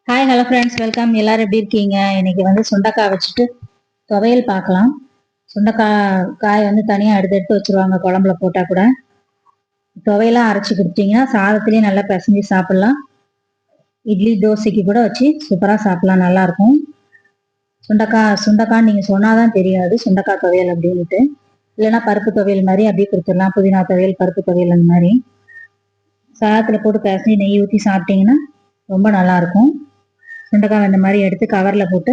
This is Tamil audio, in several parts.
Hi hello friends, welcome. எல்லாரும் எப்படி இருக்கீங்க? இன்னைக்கு வந்து சுண்டைக்காய் வச்சுட்டு துவையல் பார்க்கலாம். காய் வந்து தனியாக எடுத்து வச்சுருவாங்க, குழம்புல போட்டால் கூட. துவையெல்லாம் அரைச்சி கொடுத்தீங்கன்னா சாதத்துலேயும் நல்லா பிசைஞ்சு சாப்பிட்லாம். இட்லி தோசைக்கு கூட வச்சு சூப்பராக சாப்பிட்லாம், நல்லாயிருக்கும். சுண்டைக்காய் நீங்கள் சொன்னாதான் தெரியாது சுண்டைக்காய் துவையல் அப்படின்ட்டு. இல்லைன்னா பருப்பு துவையல் மாதிரி அப்படியே கொடுத்துடலாம். புதினா துவையல், பருப்பு துவையல் அந்த மாதிரி சாதத்தில் போட்டு பிசைஞ்சு நெய் ஊற்றி சாப்பிட்டீங்கன்னா ரொம்ப நல்லாயிருக்கும். சுண்டைக்காய் இந்த மாதிரி எடுத்து கவரில் போட்டு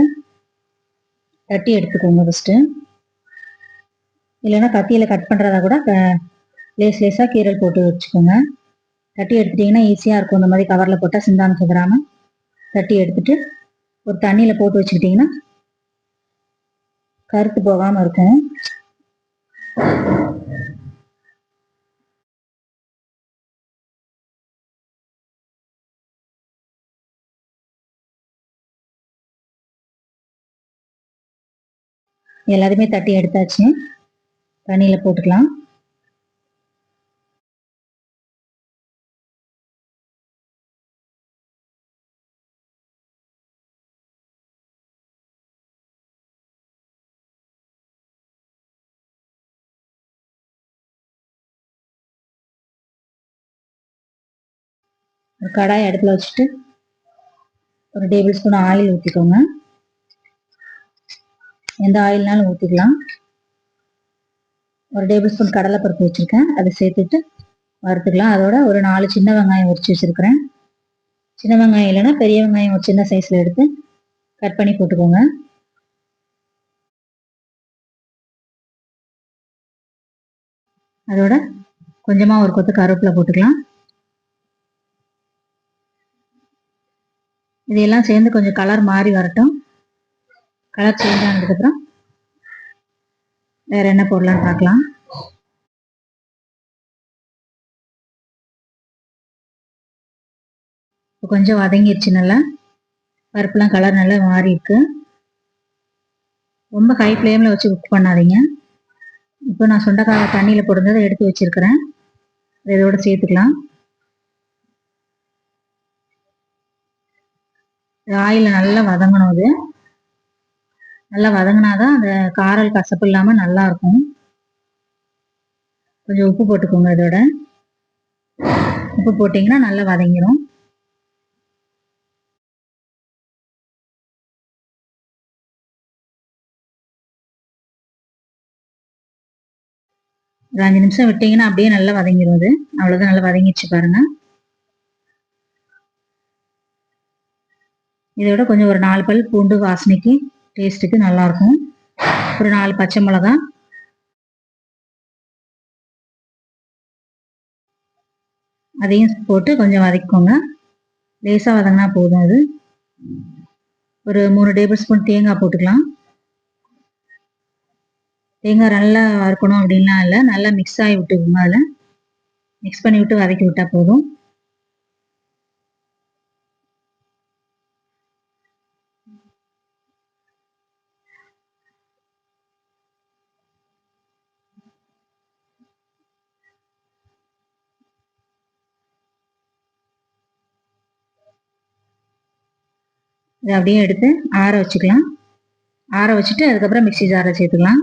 தட்டி எடுத்துக்கோங்க ஃபஸ்ட்டு. இல்லைன்னா கத்தியில் கட் பண்ணுறதா கூட லேஸாக கீரல் போட்டு வச்சுக்கோங்க. தட்டி எடுத்துட்டிங்கன்னா ஈஸியாக இருக்கும். இந்த மாதிரி கவரில் போட்டால் சிந்தாமல் சிதறாமல் தட்டி எடுத்துட்டு ஒரு தண்ணியில் போட்டு வச்சுக்கிட்டிங்கன்னா கருத்து போகாமல் இருக்கும். எல்லாத்தையுமே தட்டி எடுத்தாச்சு, தண்ணியில் போட்டுக்கலாம். ஒரு கடாய் அடுப்பில் வச்சுட்டு ஒரு டேபிள் ஸ்பூன் ஆயில் ஊற்றிக்கோங்க. எந்த ஆயில்னாலும் ஊற்றிக்கலாம். ஒரு டேபிள் ஸ்பூன் கடலைப்பருப்பு வச்சுருக்கேன், அதை சேர்த்துட்டு வறுத்துக்கலாம். அதோட ஒரு 4 சின்ன வெங்காயம் உரிச்சு வச்சுருக்கிறேன். சின்ன வெங்காயம் இல்லைன்னா பெரிய வெங்காயம் ஒரு சின்ன சைஸில் எடுத்து கட் பண்ணி போட்டுக்கோங்க. அதோட கொஞ்சமாக ஒரு கொத்து கருவேப்பிலை போட்டுக்கலாம். இதையெல்லாம் சேர்ந்து கொஞ்சம் கலர் மாறி வரட்டும். கலர் சேஞ்ச் ஆனதுக்கப்புறம் வேற என்ன போடலான்னு பார்க்கலாம். இப்போ கொஞ்சம் வதங்கிடுச்சு, நல்லா பருப்புலாம் கலர் நல்லா மாறி இருக்கு. ரொம்ப ஹை ஃப்ளேமில் வச்சு குக் பண்ணாதீங்க. இப்போ நான் சுண்டைக்காய் தண்ணியில் போடுறதை எடுத்து வச்சிருக்கிறேன், இதோட சேர்த்துக்கலாம். ஆயில் நல்லா வதங்கணும். அது நல்லா வதங்கினாதான் அந்த காரல் கசப்பு இல்லாமல் நல்லா இருக்கும். கொஞ்சம் உப்பு போட்டுக்கோங்க. இதோட உப்பு போட்டிங்கன்னா நல்லா வதங்கிடும். ஒரு 5 நிமிஷம் விட்டிங்கன்னா அப்படியே நல்லா வதங்கிடும். அது அவ்வளோதான், நல்லா வதங்கிடுச்சு பாருங்க. இதோட கொஞ்சம் ஒரு 4 பல் பூண்டு வாசனைக்கு டேஸ்ட்டுக்கு நல்லாயிருக்கும். ஒரு 4 பச்சை மிளகா, அதையும் போட்டு கொஞ்சம் வதக்கிக்கோங்க. லேசாக வதங்கினா போதும். அது ஒரு 3 டேபிள் ஸ்பூன் தேங்காய் போட்டுக்கலாம். தேங்காய் நல்லா வறுக்கணும் அப்படின்லாம் இல்லை, நல்லா மிக்ஸ் ஆகி விட்டுக்குங்க. அதில் மிக்ஸ் பண்ணி விட்டு வதக்கி விட்டால் போதும். இதை அப்படியே எடுத்து ஆற வச்சுக்கலாம். ஆற வச்சுட்டு அதுக்கப்புறம் மிக்சி ஜாரில் சேர்த்துக்கலாம்.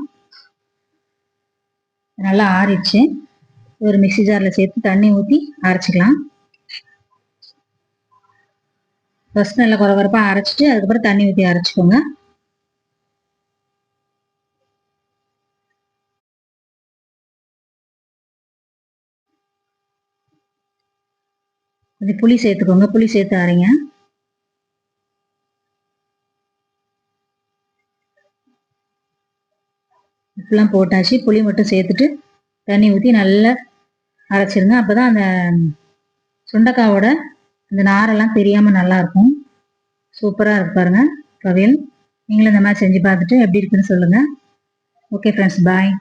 நல்லா ஆறிடுச்சு. ஒரு மிக்சி ஜாரில் சேர்த்து தண்ணி ஊற்றி அரைச்சிக்கலாம். ஃபஸ்ட் நல்லா குறகுறப்பாக அரைச்சிட்டு அதுக்கப்புறம் தண்ணி ஊற்றி அரைச்சிக்கோங்க. கொஞ்சம் புளி சேர்த்துக்கோங்க, புளி சேர்த்து அரைங்க. இப்பெல்லாம் போட்டாச்சு. புளி மட்டும் சேர்த்துட்டு தண்ணி ஊற்றி நல்லா அரைச்சிருங்க. அப்போ தான் அந்த சுண்டைக்காவோட அந்த நாரெல்லாம் தெரியாமல் நல்லாயிருக்கும். சூப்பராக இருக்கு பாருங்கள் துவையல். நீங்களும் இந்த மாதிரி செஞ்சு பார்த்துட்டு எப்படி இருக்குன்னு சொல்லுங்கள். ஓகே ஃப்ரெண்ட்ஸ், பாய்.